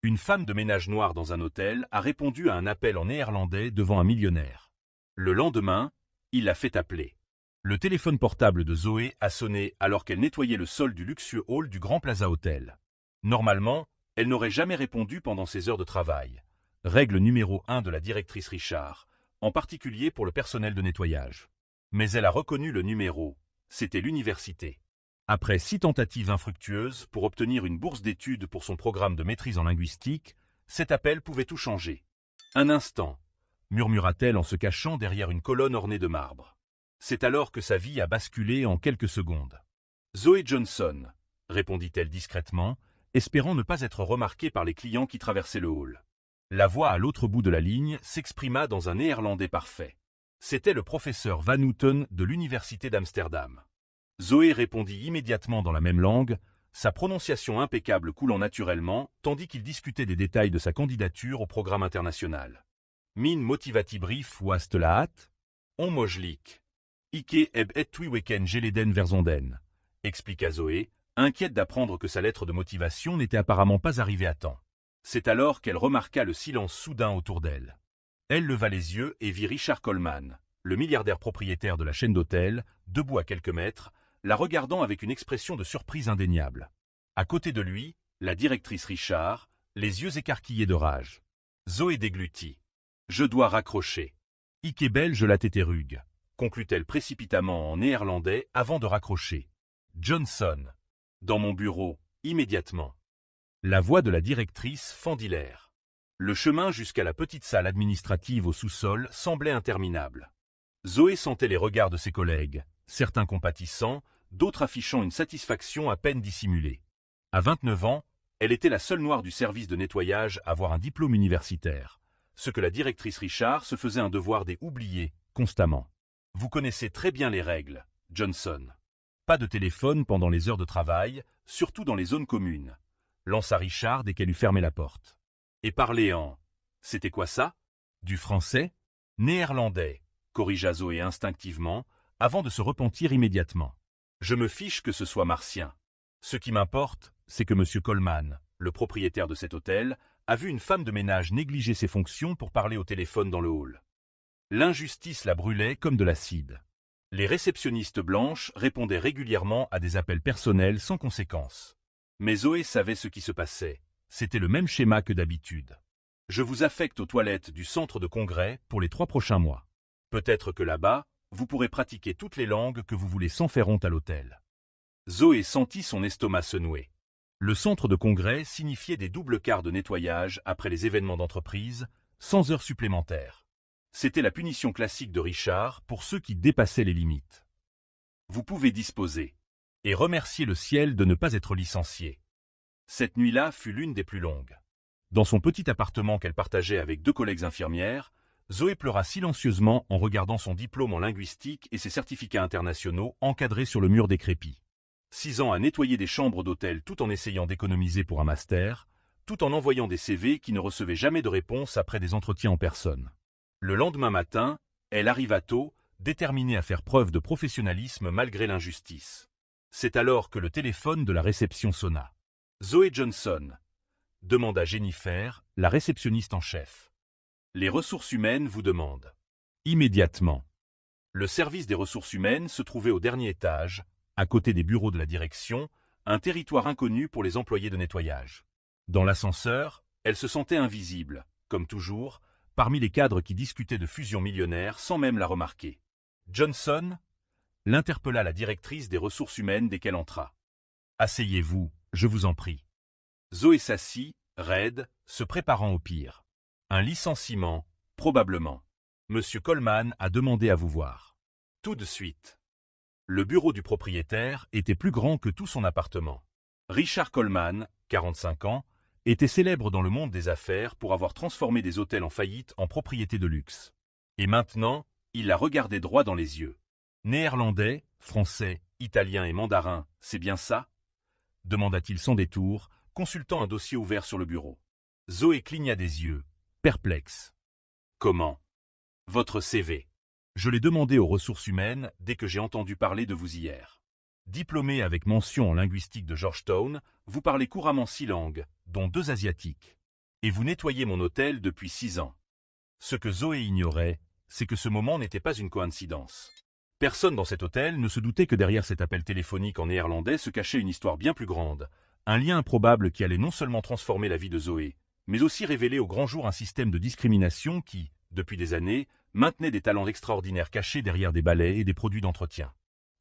Une femme de ménage noire dans un hôtel a répondu à un appel en néerlandais devant un millionnaire. Le lendemain, il l'a fait appeler. Le téléphone portable de Zoé a sonné alors qu'elle nettoyait le sol du luxueux hall du Grand Plaza Hotel. Normalement, elle n'aurait jamais répondu pendant ses heures de travail. Règle numéro 1 de la directrice Richard, en particulier pour le personnel de nettoyage. Mais elle a reconnu le numéro. C'était l'université. Après 6 tentatives infructueuses pour obtenir une bourse d'études pour son programme de maîtrise en linguistique, cet appel pouvait tout changer. Un instant, murmura-t-elle en se cachant derrière une colonne ornée de marbre. C'est alors que sa vie a basculé en quelques secondes. Zoé Johnson, répondit-elle discrètement, espérant ne pas être remarquée par les clients qui traversaient le hall. La voix à l'autre bout de la ligne s'exprima dans un néerlandais parfait. C'était le professeur Van Houten de l'université d'Amsterdam. Zoé répondit immédiatement dans la même langue, sa prononciation impeccable coulant naturellement, tandis qu'il discutait des détails de sa candidature au programme international. Min motivati brief was laat, onmogelijk. Ike heb het 2 weken geleden verzonden, expliqua Zoé, inquiète d'apprendre que sa lettre de motivation n'était apparemment pas arrivée à temps. C'est alors qu'elle remarqua le silence soudain autour d'elle. Elle leva les yeux et vit Richard Coleman, le milliardaire propriétaire de la chaîne d'hôtels, debout à quelques mètres, la regardant avec une expression de surprise indéniable. À côté de lui, la directrice Richard, les yeux écarquillés de rage. Zoé déglutit. « Je dois raccrocher. Ike belge la tétérugue », conclut-elle précipitamment en néerlandais avant de raccrocher. « Johnson. Dans mon bureau, immédiatement. » La voix de la directrice fendit l'air. Le chemin jusqu'à la petite salle administrative au sous-sol semblait interminable. Zoé sentait les regards de ses collègues, certains compatissants, d'autres affichant une satisfaction à peine dissimulée. À 29 ans, elle était la seule noire du service de nettoyage à avoir un diplôme universitaire, ce que la directrice Richard se faisait un devoir d'oublier constamment. Vous connaissez très bien les règles, Johnson. Pas de téléphone pendant les heures de travail, surtout dans les zones communes, lança Richard dès qu'elle eut fermé la porte. Et parler en... C'était quoi ça? Du français? Néerlandais, corrigea Zoé instinctivement, avant de se repentir immédiatement. Je me fiche que ce soit martien. Ce qui m'importe, c'est que M. Coleman, le propriétaire de cet hôtel, a vu une femme de ménage négliger ses fonctions pour parler au téléphone dans le hall. L'injustice la brûlait comme de l'acide. Les réceptionnistes blanches répondaient régulièrement à des appels personnels sans conséquence. Mais Zoé savait ce qui se passait. C'était le même schéma que d'habitude. Je vous affecte aux toilettes du centre de congrès pour les 3 prochains mois. Peut-être que là-bas, vous pourrez pratiquer toutes les langues que vous voulez sans faire honte à l'hôtel. Zoé sentit son estomac se nouer. Le centre de congrès signifiait des doubles quarts de nettoyage après les événements d'entreprise, sans heures supplémentaires. C'était la punition classique de Richard pour ceux qui dépassaient les limites. Vous pouvez disposer. Et remercier le ciel de ne pas être licencié. Cette nuit-là fut l'une des plus longues. Dans son petit appartement qu'elle partageait avec 2 collègues infirmières, Zoé pleura silencieusement en regardant son diplôme en linguistique et ses certificats internationaux encadrés sur le mur décrépit. 6 ans à nettoyer des chambres d'hôtel tout en essayant d'économiser pour un master, tout en envoyant des CV qui ne recevaient jamais de réponse après des entretiens en personne. Le lendemain matin, elle arriva tôt, déterminée à faire preuve de professionnalisme malgré l'injustice. C'est alors que le téléphone de la réception sonna. « Zoé Johnson » demanda Jennifer, la réceptionniste en chef. « Les ressources humaines vous demandent. » Immédiatement. Le service des ressources humaines se trouvait au dernier étage, à côté des bureaux de la direction, un territoire inconnu pour les employés de nettoyage. Dans l'ascenseur, elle se sentait invisible, comme toujours, parmi les cadres qui discutaient de fusion millionnaire sans même la remarquer. Johnson l'interpella la directrice des ressources humaines dès qu'elle entra. « Asseyez-vous, je vous en prie. » Zoé s'assit, raide, se préparant au pire. « Un licenciement, probablement. Monsieur Coleman a demandé à vous voir. » Tout de suite. Le bureau du propriétaire était plus grand que tout son appartement. Richard Coleman, 45 ans, était célèbre dans le monde des affaires pour avoir transformé des hôtels en faillite en propriétés de luxe. Et maintenant, il la regardait droit dans les yeux. Néerlandais, français, italien et mandarin, c'est bien ça? Demanda-t-il sans détour, consultant un dossier ouvert sur le bureau. Zoé cligna des yeux, perplexe. Comment? Votre CV. Je l'ai demandé aux ressources humaines dès que j'ai entendu parler de vous hier. Diplômé avec mention en linguistique de Georgetown, vous parlez couramment 6 langues, dont 2 asiatiques. Et vous nettoyez mon hôtel depuis 6 ans. Ce que Zoé ignorait, c'est que ce moment n'était pas une coïncidence. Personne dans cet hôtel ne se doutait que derrière cet appel téléphonique en néerlandais se cachait une histoire bien plus grande, un lien improbable qui allait non seulement transformer la vie de Zoé, mais aussi révéler au grand jour un système de discrimination qui, depuis des années, maintenait des talents extraordinaires cachés derrière des balais et des produits d'entretien.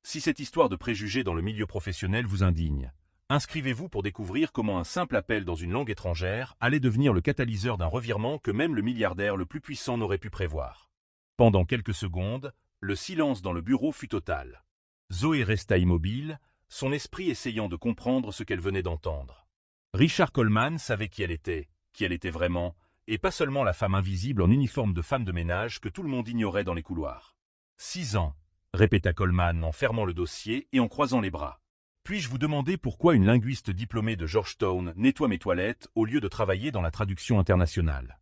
Si cette histoire de préjugés dans le milieu professionnel vous indigne, inscrivez-vous pour découvrir comment un simple appel dans une langue étrangère allait devenir le catalyseur d'un revirement que même le milliardaire le plus puissant n'aurait pu prévoir. Pendant quelques secondes, le silence dans le bureau fut total. Zoé resta immobile, son esprit essayant de comprendre ce qu'elle venait d'entendre. Richard Coleman savait qui elle était vraiment, et pas seulement la femme invisible en uniforme de femme de ménage que tout le monde ignorait dans les couloirs. 6 ans, répéta Coleman en fermant le dossier et en croisant les bras. Puis-je vous demander pourquoi une linguiste diplômée de Georgetown nettoie mes toilettes au lieu de travailler dans la traduction internationale?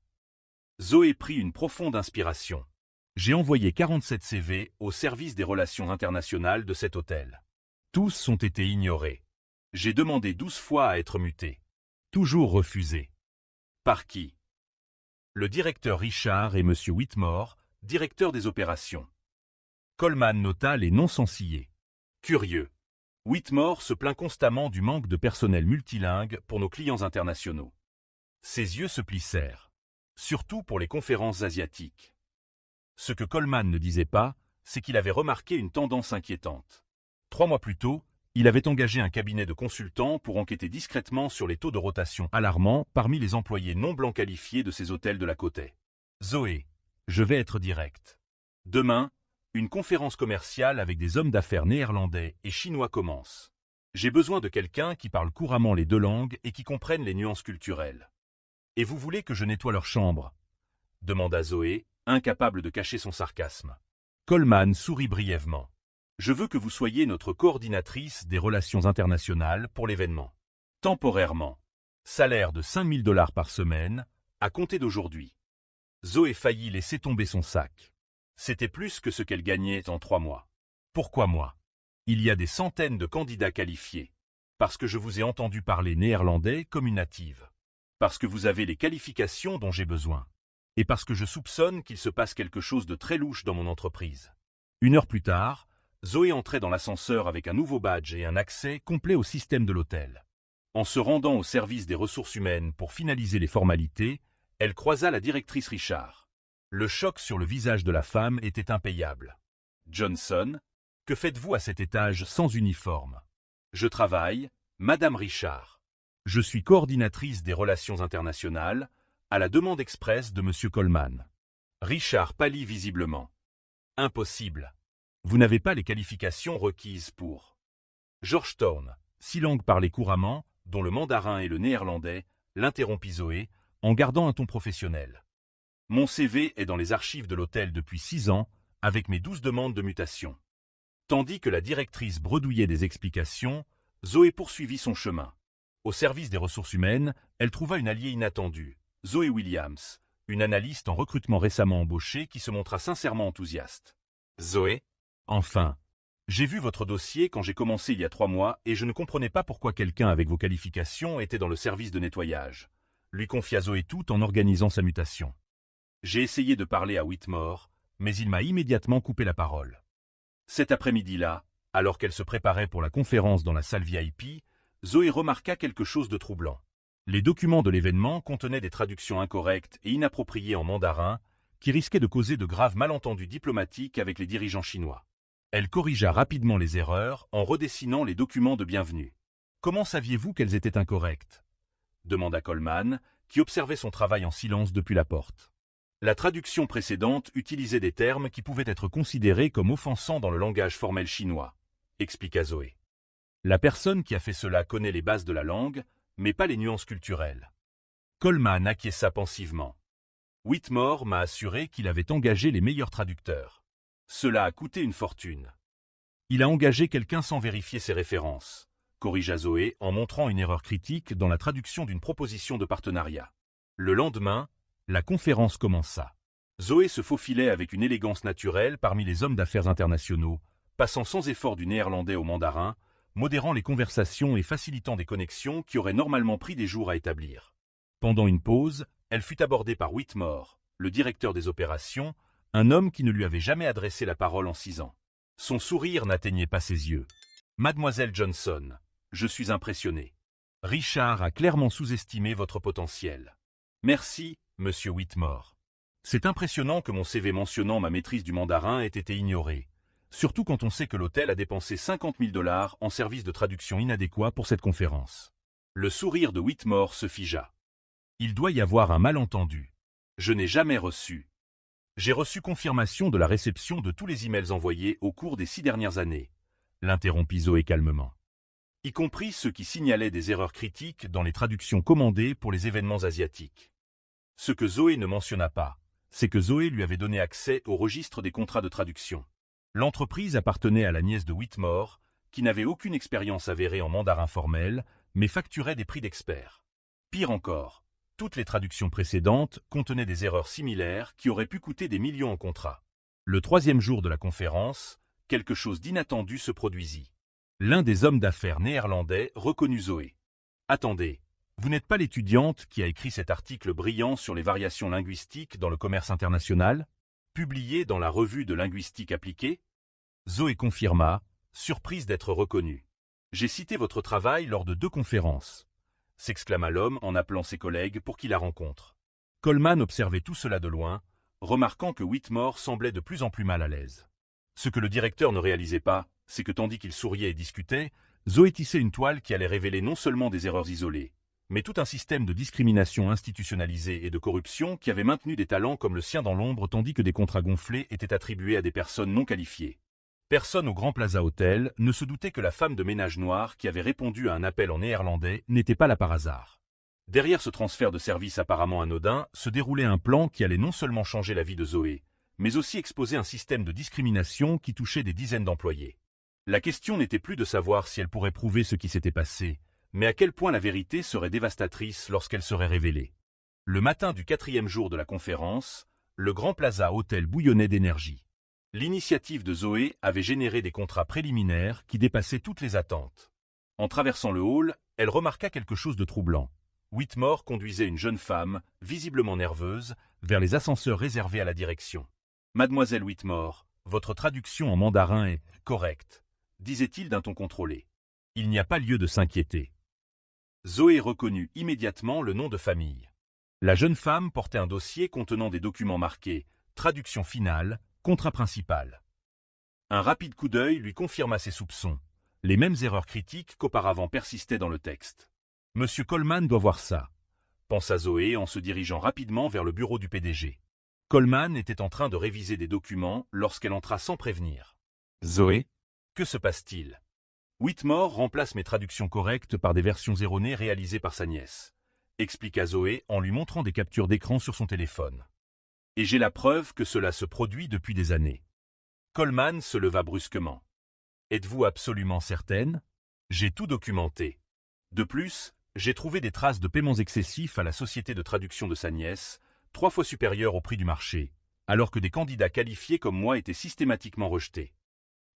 Zoé prit une profonde inspiration. J'ai envoyé 47 CV au service des relations internationales de cet hôtel. Tous ont été ignorés. J'ai demandé 12 fois à être muté. Toujours refusé. Par qui? Le directeur Richard et M. Whitmore, directeur des opérations. Coleman nota les noms sans ciller. Curieux. Whitmore se plaint constamment du manque de personnel multilingue pour nos clients internationaux. Ses yeux se plissèrent. Surtout pour les conférences asiatiques. Ce que Coleman ne disait pas, c'est qu'il avait remarqué une tendance inquiétante. 3 mois plus tôt, il avait engagé un cabinet de consultants pour enquêter discrètement sur les taux de rotation alarmants parmi les employés non blancs qualifiés de ces hôtels de la côte. Zoé, je vais être direct. Demain, une conférence commerciale avec des hommes d'affaires néerlandais et chinois commence. J'ai besoin de quelqu'un qui parle couramment les 2 langues et qui comprenne les nuances culturelles. Et vous voulez que je nettoie leur chambre? Demanda Zoé, incapable de cacher son sarcasme. Coleman sourit brièvement. Je veux que vous soyez notre coordinatrice des relations internationales pour l'événement. Temporairement. Salaire de 5 000 $ par semaine, à compter d'aujourd'hui. Zoé faillit laisser tomber son sac. C'était plus que ce qu'elle gagnait en 3 mois. Pourquoi moi? Il y a des centaines de candidats qualifiés. Parce que je vous ai entendu parler néerlandais comme une native. Parce que vous avez les qualifications dont j'ai besoin. Et parce que je soupçonne qu'il se passe quelque chose de très louche dans mon entreprise. 1 heure plus tard, Zoé entrait dans l'ascenseur avec un nouveau badge et un accès complet au système de l'hôtel. En se rendant au service des ressources humaines pour finaliser les formalités, elle croisa la directrice Richard. Le choc sur le visage de la femme était impayable. Johnson, que faites-vous à cet étage sans uniforme? Je travaille, Madame Richard. Je suis coordinatrice des relations internationales, à la demande expresse de M. Coleman. Richard pâlit visiblement. Impossible. Vous n'avez pas les qualifications requises pour Georgetown, 6 langues parlées couramment, dont le mandarin et le néerlandais, l'interrompit Zoé, en gardant un ton professionnel. Mon CV est dans les archives de l'hôtel depuis 6 ans, avec mes 12 demandes de mutation. Tandis que la directrice bredouillait des explications, Zoé poursuivit son chemin. Au service des ressources humaines, elle trouva une alliée inattendue, Zoé Williams, une analyste en recrutement récemment embauchée qui se montra sincèrement enthousiaste. Zoé, enfin, j'ai vu votre dossier quand j'ai commencé il y a 3 mois et je ne comprenais pas pourquoi quelqu'un avec vos qualifications était dans le service de nettoyage. Lui confia Zoé tout en organisant sa mutation. J'ai essayé de parler à Whitmore, mais il m'a immédiatement coupé la parole. Cet après-midi-là, alors qu'elle se préparait pour la conférence dans la salle VIP, Zoé remarqua quelque chose de troublant. Les documents de l'événement contenaient des traductions incorrectes et inappropriées en mandarin qui risquaient de causer de graves malentendus diplomatiques avec les dirigeants chinois. Elle corrigea rapidement les erreurs en redessinant les documents de bienvenue. « Comment saviez-vous qu'elles étaient incorrectes » demanda Coleman, qui observait son travail en silence depuis la porte. La traduction précédente utilisait des termes qui pouvaient être considérés comme offensants dans le langage formel chinois, expliqua Zoé. La personne qui a fait cela connaît les bases de la langue, mais pas les nuances culturelles. Coleman acquiesça pensivement. Whitmore m'a assuré qu'il avait engagé les meilleurs traducteurs. Cela a coûté une fortune. Il a engagé quelqu'un sans vérifier ses références, corrigea Zoé en montrant une erreur critique dans la traduction d'une proposition de partenariat. Le lendemain, la conférence commença. Zoé se faufilait avec une élégance naturelle parmi les hommes d'affaires internationaux, passant sans effort du néerlandais au mandarin, modérant les conversations et facilitant des connexions qui auraient normalement pris des jours à établir. Pendant une pause, elle fut abordée par Whitmore, le directeur des opérations, un homme qui ne lui avait jamais adressé la parole en 6 ans. Son sourire n'atteignait pas ses yeux. « Mademoiselle Johnson, je suis impressionné. Richard a clairement sous-estimé votre potentiel. Merci, monsieur Whitmore. C'est impressionnant que mon CV mentionnant ma maîtrise du mandarin ait été ignoré, surtout quand on sait que l'hôtel a dépensé 50 000 $ en service de traduction inadéquat pour cette conférence. » Le sourire de Whitmore se figea. « Il doit y avoir un malentendu. Je n'ai jamais reçu. J'ai reçu confirmation de la réception de tous les emails envoyés au cours des 6 dernières années, » l'interrompit Zoé calmement. « Y compris ceux qui signalaient des erreurs critiques dans les traductions commandées pour les événements asiatiques. » Ce que Zoé ne mentionna pas, c'est que Zoé lui avait donné accès au registre des contrats de traduction. L'entreprise appartenait à la nièce de Whitmore, qui n'avait aucune expérience avérée en mandarin formel, mais facturait des prix d'expert. Pire encore, toutes les traductions précédentes contenaient des erreurs similaires qui auraient pu coûter des millions en contrat. Le 3e jour de la conférence, quelque chose d'inattendu se produisit. L'un des hommes d'affaires néerlandais reconnut Zoé. « Attendez, vous n'êtes pas l'étudiante qui a écrit cet article brillant sur les variations linguistiques dans le commerce international, publié dans la revue de linguistique appliquée ?» Zoé confirma, surprise d'être reconnue. « J'ai cité votre travail lors de 2 conférences. » s'exclama l'homme en appelant ses collègues pour qu'il la rencontre. Coleman observait tout cela de loin, remarquant que Whitmore semblait de plus en plus mal à l'aise. Ce que le directeur ne réalisait pas, c'est que tandis qu'il souriait et discutait, Zoé tissait une toile qui allait révéler non seulement des erreurs isolées, mais tout un système de discrimination institutionnalisée et de corruption qui avait maintenu des talents comme le sien dans l'ombre tandis que des contrats gonflés étaient attribués à des personnes non qualifiées. Personne au Grand Plaza Hotel ne se doutait que la femme de ménage noire qui avait répondu à un appel en néerlandais n'était pas là par hasard. Derrière ce transfert de service apparemment anodin se déroulait un plan qui allait non seulement changer la vie de Zoé, mais aussi exposer un système de discrimination qui touchait des dizaines d'employés. La question n'était plus de savoir si elle pourrait prouver ce qui s'était passé, mais à quel point la vérité serait dévastatrice lorsqu'elle serait révélée. Le matin du 4e jour de la conférence, le Grand Plaza Hotel bouillonnait d'énergie. L'initiative de Zoé avait généré des contrats préliminaires qui dépassaient toutes les attentes. En traversant le hall, elle remarqua quelque chose de troublant. Whitmore conduisait une jeune femme, visiblement nerveuse, vers les ascenseurs réservés à la direction. « Mademoiselle Whitmore, votre traduction en mandarin est correcte, » disait-il d'un ton contrôlé. « Il n'y a pas lieu de s'inquiéter. » Zoé reconnut immédiatement le nom de famille. La jeune femme portait un dossier contenant des documents marqués « Traduction finale », contrat principal. Un rapide coup d'œil lui confirma ses soupçons. Les mêmes erreurs critiques qu'auparavant persistaient dans le texte. « Monsieur Coleman doit voir ça », pensa Zoé en se dirigeant rapidement vers le bureau du PDG. Coleman était en train de réviser des documents lorsqu'elle entra sans prévenir. « Zoé, que se passe-t-il ? Whitmore remplace mes traductions correctes par des versions erronées réalisées par sa nièce, » expliqua Zoé en lui montrant des captures d'écran sur son téléphone. « Et j'ai la preuve que cela se produit depuis des années. » Coleman se leva brusquement. « Êtes-vous absolument certaine ? J'ai tout documenté. De plus, j'ai trouvé des traces de paiements excessifs à la société de traduction de sa nièce, 3 fois supérieurs au prix du marché, alors que des candidats qualifiés comme moi étaient systématiquement rejetés. »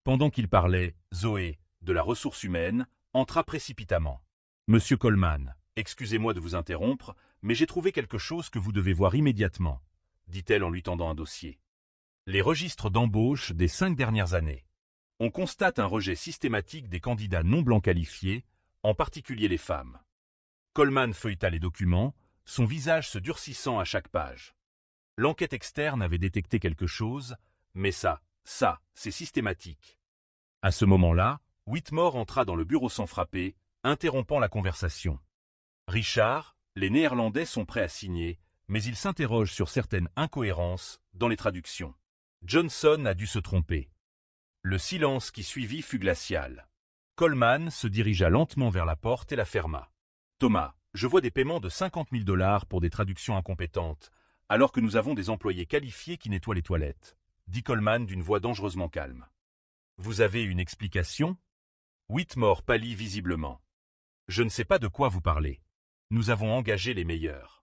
Pendant qu'il parlait, Zoé, de la ressource humaine, entra précipitamment. « Monsieur Coleman, excusez-moi de vous interrompre, mais j'ai trouvé quelque chose que vous devez voir immédiatement, » dit-elle en lui tendant un dossier. Les registres d'embauche des 5 dernières années. On constate un rejet systématique des candidats non blancs qualifiés, en particulier les femmes. Coleman feuilleta les documents, son visage se durcissant à chaque page. L'enquête externe avait détecté quelque chose, mais ça, c'est systématique. À ce moment-là, Whitmore entra dans le bureau sans frapper, interrompant la conversation. « Richard, les Néerlandais sont prêts à signer, mais ils s'interrogent sur certaines incohérences dans les traductions. Johnson a dû se tromper. » Le silence qui suivit fut glacial. Coleman se dirigea lentement vers la porte et la ferma. « Thomas, je vois des paiements de 50 000 $ pour des traductions incompétentes, alors que nous avons des employés qualifiés qui nettoient les toilettes, » dit Coleman d'une voix dangereusement calme. « Vous avez une explication ?» Whitmore pâlit visiblement. « Je ne sais pas de quoi vous parlez. Nous avons engagé les meilleurs. »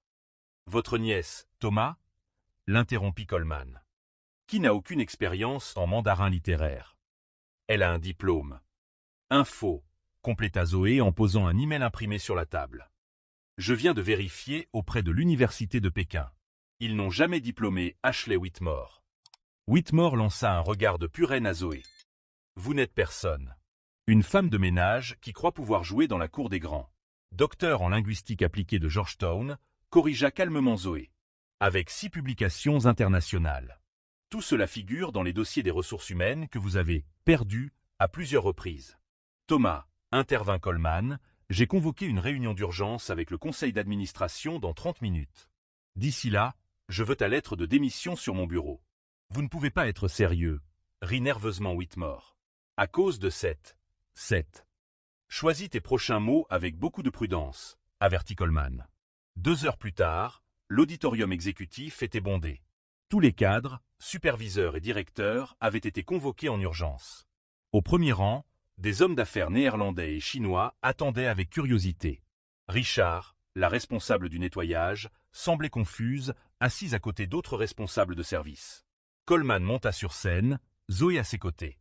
« Votre nièce, Thomas ?» l'interrompit Coleman. « Qui n'a aucune expérience en mandarin littéraire. Elle a un diplôme. » « Info », compléta Zoé en posant un email imprimé sur la table. Je viens de vérifier auprès de l'université de Pékin. Ils n'ont jamais diplômé Ashley Whitmore. Whitmore lança un regard de pure haine à Zoé. Vous n'êtes personne. Une femme de ménage qui croit pouvoir jouer dans la cour des grands. Docteur en linguistique appliquée de Georgetown, corrigea calmement Zoé. Avec 6 publications internationales. Tout cela figure dans les dossiers des ressources humaines que vous avez perdus à plusieurs reprises. Thomas, intervint Coleman, j'ai convoqué une réunion d'urgence avec le conseil d'administration dans 30 minutes. D'ici là, je veux ta lettre de démission sur mon bureau. Vous ne pouvez pas être sérieux, rit nerveusement Whitmore. À cause de cette. Choisis tes prochains mots avec beaucoup de prudence, avertit Coleman. 2 heures plus tard, l'auditorium exécutif était bondé. Tous les cadres, superviseurs et directeurs avaient été convoqués en urgence. Au premier rang, des hommes d'affaires néerlandais et chinois attendaient avec curiosité. Richard, la responsable du nettoyage, semblait confuse, assise à côté d'autres responsables de service. Coleman monta sur scène, Zoé à ses côtés.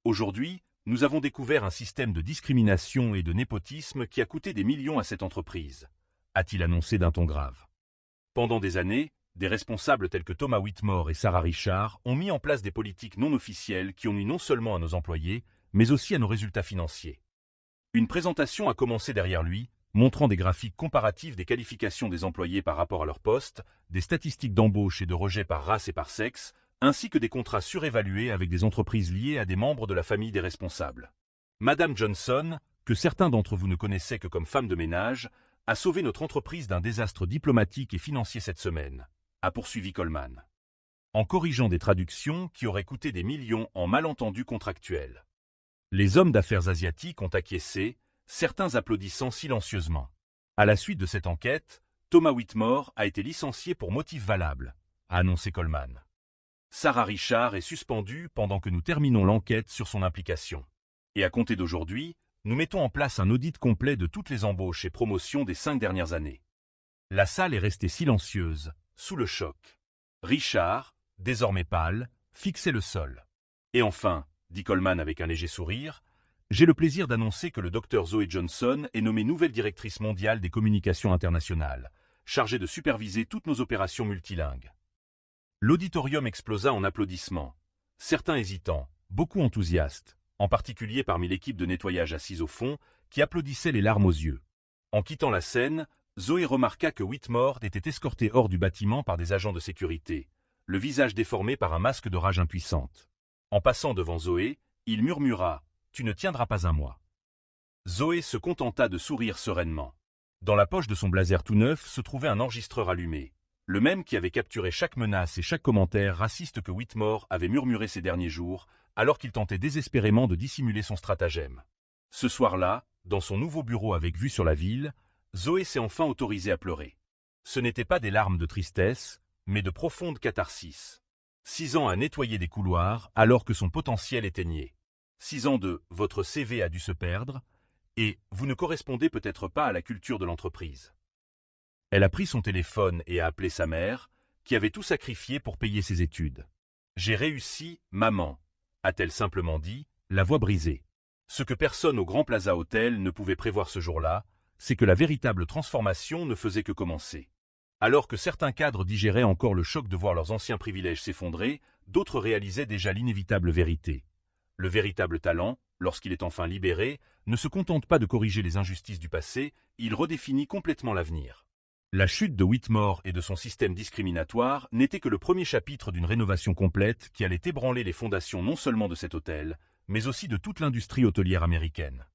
Aujourd'hui, nous avons découvert un système de discrimination et de népotisme qui a coûté des millions à cette entreprise, a-t-il annoncé d'un ton grave. Pendant des années, des responsables tels que Thomas Whitmore et Sarah Richard ont mis en place des politiques non officielles qui ont nui non seulement à nos employés, mais aussi à nos résultats financiers. Une présentation a commencé derrière lui, montrant des graphiques comparatifs des qualifications des employés par rapport à leur poste, des statistiques d'embauche et de rejet par race et par sexe, ainsi que des contrats surévalués avec des entreprises liées à des membres de la famille des responsables. Madame Johnson, que certains d'entre vous ne connaissaient que comme femme de ménage, a sauvé notre entreprise d'un désastre diplomatique et financier cette semaine, a poursuivi Coleman. En corrigeant des traductions qui auraient coûté des millions en malentendus contractuels. Les hommes d'affaires asiatiques ont acquiescé, certains applaudissant silencieusement. À la suite de cette enquête, Thomas Whitmore a été licencié pour motif valable, a annoncé Coleman. Sarah Richard est suspendue pendant que nous terminons l'enquête sur son implication. Et à compter d'aujourd'hui, nous mettons en place un audit complet de toutes les embauches et promotions des 5 dernières années. La salle est restée silencieuse, sous le choc. Richard, désormais pâle, fixait le sol. Et enfin, dit Coleman avec un léger sourire, j'ai le plaisir d'annoncer que le Dr Zoé Johnson est nommée nouvelle directrice mondiale des communications internationales, chargée de superviser toutes nos opérations multilingues. L'auditorium explosa en applaudissements, certains hésitants, beaucoup enthousiastes, en particulier parmi l'équipe de nettoyage assise au fond, qui applaudissait les larmes aux yeux. En quittant la scène, Zoé remarqua que Whitmore était escorté hors du bâtiment par des agents de sécurité, le visage déformé par un masque de rage impuissante. En passant devant Zoé, il murmura « Tu ne tiendras pas un mois ». Zoé se contenta de sourire sereinement. Dans la poche de son blazer tout neuf se trouvait un enregistreur allumé, le même qui avait capturé chaque menace et chaque commentaire raciste que Whitmore avait murmuré ces derniers jours, alors qu'il tentait désespérément de dissimuler son stratagème. Ce soir-là, dans son nouveau bureau avec vue sur la ville, Zoé s'est enfin autorisée à pleurer. Ce n'étaient pas des larmes de tristesse, mais de profonde catharsis. 6 ans à nettoyer des couloirs alors que son potentiel était nié. 6 ans de « votre CV a dû se perdre » et « vous ne correspondez peut-être pas à la culture de l'entreprise ». Elle a pris son téléphone et a appelé sa mère, qui avait tout sacrifié pour payer ses études. « J'ai réussi, maman », a-t-elle simplement dit, la voix brisée. Ce que personne au Grand Plaza Hotel ne pouvait prévoir ce jour-là, c'est que la véritable transformation ne faisait que commencer. Alors que certains cadres digéraient encore le choc de voir leurs anciens privilèges s'effondrer, d'autres réalisaient déjà l'inévitable vérité. Le véritable talent, lorsqu'il est enfin libéré, ne se contente pas de corriger les injustices du passé, il redéfinit complètement l'avenir. La chute de Whitmore et de son système discriminatoire n'était que le premier chapitre d'une rénovation complète qui allait ébranler les fondations non seulement de cet hôtel, mais aussi de toute l'industrie hôtelière américaine.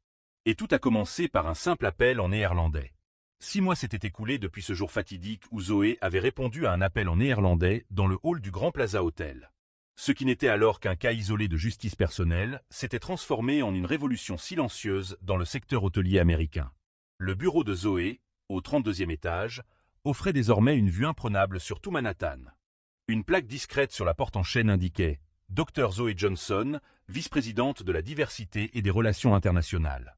Et tout a commencé par un simple appel en néerlandais. 6 mois s'étaient écoulés depuis ce jour fatidique où Zoé avait répondu à un appel en néerlandais dans le hall du Grand Plaza Hotel. Ce qui n'était alors qu'un cas isolé de justice personnelle s'était transformé en une révolution silencieuse dans le secteur hôtelier américain. Le bureau de Zoé, au 32e étage, offrait désormais une vue imprenable sur tout Manhattan. Une plaque discrète sur la porte en chêne indiquait « Dr Zoé Johnson, vice-présidente de la diversité et des relations internationales ».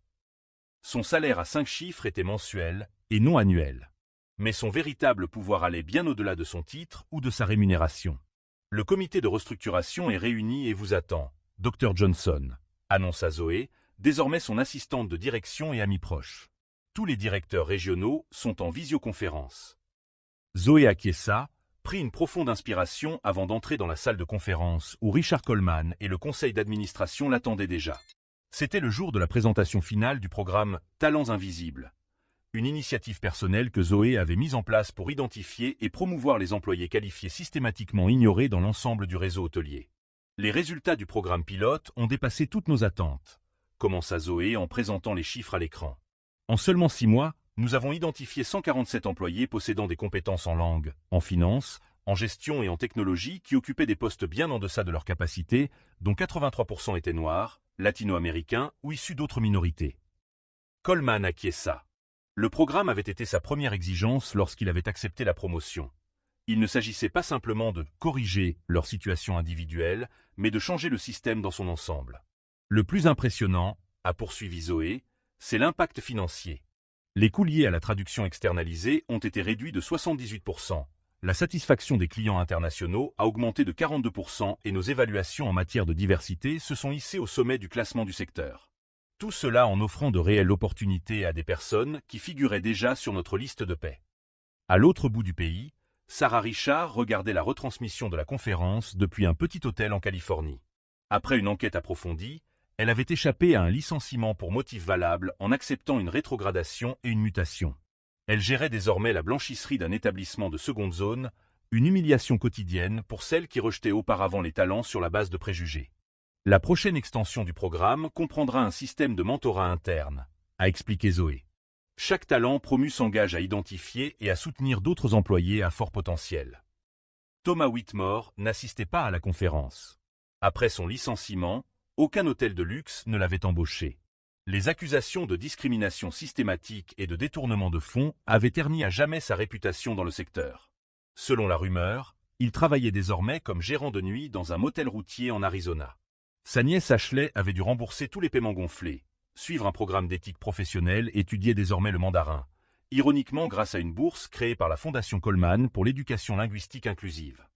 Son salaire à 5 chiffres était mensuel et non annuel. Mais son véritable pouvoir allait bien au-delà de son titre ou de sa rémunération. Le comité de restructuration est réuni et vous attend, Dr Johnson, annonça Zoé, désormais son assistante de direction et amie proche. Tous les directeurs régionaux sont en visioconférence. Zoé acquiesça, prit une profonde inspiration avant d'entrer dans la salle de conférence où Richard Coleman et le conseil d'administration l'attendaient déjà. C'était le jour de la présentation finale du programme Talents Invisibles, une initiative personnelle que Zoé avait mise en place pour identifier et promouvoir les employés qualifiés systématiquement ignorés dans l'ensemble du réseau hôtelier. Les résultats du programme pilote ont dépassé toutes nos attentes, commença Zoé en présentant les chiffres à l'écran. En seulement 6 mois, nous avons identifié 147 employés possédant des compétences en langue, en finance, en gestion et en technologie qui occupaient des postes bien en deçà de leurs capacités, dont 83% étaient noirs, latino-américains ou issus d'autres minorités. Coleman acquiesça. Le programme avait été sa première exigence lorsqu'il avait accepté la promotion. Il ne s'agissait pas simplement de corriger leur situation individuelle, mais de changer le système dans son ensemble. Le plus impressionnant, a poursuivi Zoé, c'est l'impact financier. Les coûts liés à la traduction externalisée ont été réduits de 78%. La satisfaction des clients internationaux a augmenté de 42% et nos évaluations en matière de diversité se sont hissées au sommet du classement du secteur. Tout cela en offrant de réelles opportunités à des personnes qui figuraient déjà sur notre liste de paix. À l'autre bout du pays, Sarah Richard regardait la retransmission de la conférence depuis un petit hôtel en Californie. Après une enquête approfondie, elle avait échappé à un licenciement pour motif valable en acceptant une rétrogradation et une mutation. Elle gérait désormais la blanchisserie d'un établissement de seconde zone, une humiliation quotidienne pour celles qui rejetaient auparavant les talents sur la base de préjugés. La prochaine extension du programme comprendra un système de mentorat interne, a expliqué Zoé. Chaque talent promu s'engage à identifier et à soutenir d'autres employés à fort potentiel. Thomas Whitmore n'assistait pas à la conférence. Après son licenciement, aucun hôtel de luxe ne l'avait embauché. Les accusations de discrimination systématique et de détournement de fonds avaient terni à jamais sa réputation dans le secteur. Selon la rumeur, il travaillait désormais comme gérant de nuit dans un motel routier en Arizona. Sa nièce Ashley avait dû rembourser tous les paiements gonflés, suivre un programme d'éthique professionnelle et étudier désormais le mandarin, ironiquement grâce à une bourse créée par la Fondation Coleman pour l'éducation linguistique inclusive.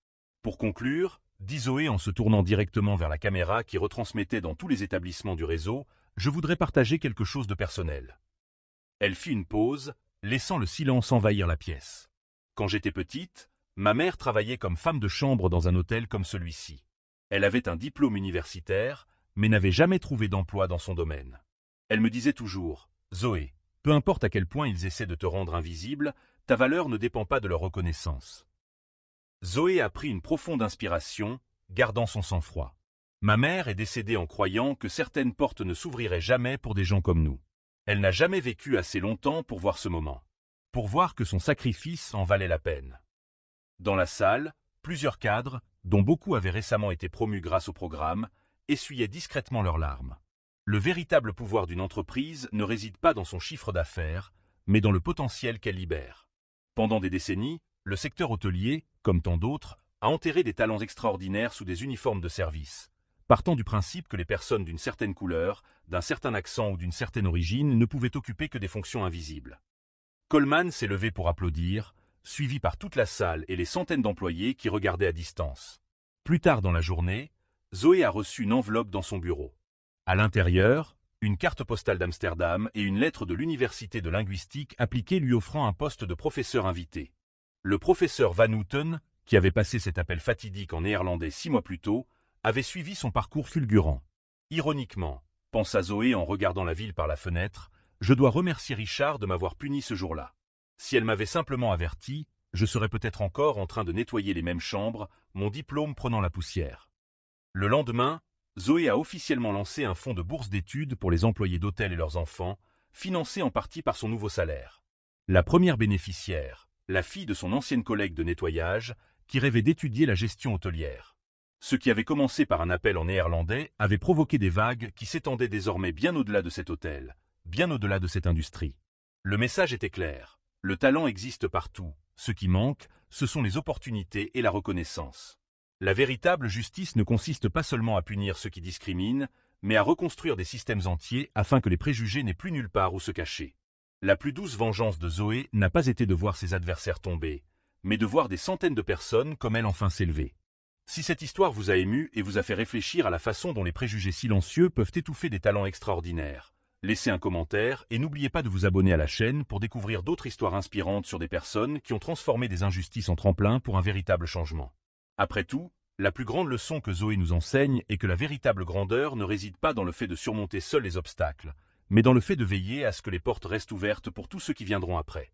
Pour conclure, dit Zoé en se tournant directement vers la caméra qui retransmettait dans tous les établissements du réseau, je voudrais partager quelque chose de personnel. Elle fit une pause, laissant le silence envahir la pièce. Quand j'étais petite, ma mère travaillait comme femme de chambre dans un hôtel comme celui-ci. Elle avait un diplôme universitaire, mais n'avait jamais trouvé d'emploi dans son domaine. Elle me disait toujours, « Zoé, peu importe à quel point ils essaient de te rendre invisible, ta valeur ne dépend pas de leur reconnaissance. » Zoé a pris une profonde inspiration, gardant son sang-froid. Ma mère est décédée en croyant que certaines portes ne s'ouvriraient jamais pour des gens comme nous. Elle n'a jamais vécu assez longtemps pour voir ce moment. Pour voir que son sacrifice en valait la peine. Dans la salle, plusieurs cadres, dont beaucoup avaient récemment été promus grâce au programme, essuyaient discrètement leurs larmes. Le véritable pouvoir d'une entreprise ne réside pas dans son chiffre d'affaires, mais dans le potentiel qu'elle libère. Pendant des décennies, le secteur hôtelier, comme tant d'autres, a enterré des talents extraordinaires sous des uniformes de service, partant du principe que les personnes d'une certaine couleur, d'un certain accent ou d'une certaine origine ne pouvaient occuper que des fonctions invisibles. Coleman s'est levé pour applaudir, suivi par toute la salle et les centaines d'employés qui regardaient à distance. Plus tard dans la journée, Zoé a reçu une enveloppe dans son bureau. À l'intérieur, une carte postale d'Amsterdam et une lettre de l'université de linguistique appliquée lui offrant un poste de professeur invité. Le professeur Van Houten, qui avait passé cet appel fatidique en néerlandais 6 mois plus tôt, avait suivi son parcours fulgurant. Ironiquement, pensa Zoé en regardant la ville par la fenêtre, je dois remercier Richard de m'avoir puni ce jour-là. Si elle m'avait simplement averti, je serais peut-être encore en train de nettoyer les mêmes chambres, mon diplôme prenant la poussière. Le lendemain, Zoé a officiellement lancé un fonds de bourse d'études pour les employés d'hôtel et leurs enfants, financé en partie par son nouveau salaire. La première bénéficiaire, la fille de son ancienne collègue de nettoyage, qui rêvait d'étudier la gestion hôtelière. Ce qui avait commencé par un appel en néerlandais avait provoqué des vagues qui s'étendaient désormais bien au-delà de cet hôtel, bien au-delà de cette industrie. Le message était clair, le talent existe partout, ce qui manque, ce sont les opportunités et la reconnaissance. La véritable justice ne consiste pas seulement à punir ceux qui discriminent, mais à reconstruire des systèmes entiers afin que les préjugés n'aient plus nulle part où se cacher. La plus douce vengeance de Zoé n'a pas été de voir ses adversaires tomber, mais de voir des centaines de personnes comme elle enfin s'élever. Si cette histoire vous a ému et vous a fait réfléchir à la façon dont les préjugés silencieux peuvent étouffer des talents extraordinaires, laissez un commentaire et n'oubliez pas de vous abonner à la chaîne pour découvrir d'autres histoires inspirantes sur des personnes qui ont transformé des injustices en tremplin pour un véritable changement. Après tout, la plus grande leçon que Zoé nous enseigne est que la véritable grandeur ne réside pas dans le fait de surmonter seuls les obstacles, mais dans le fait de veiller à ce que les portes restent ouvertes pour tous ceux qui viendront après.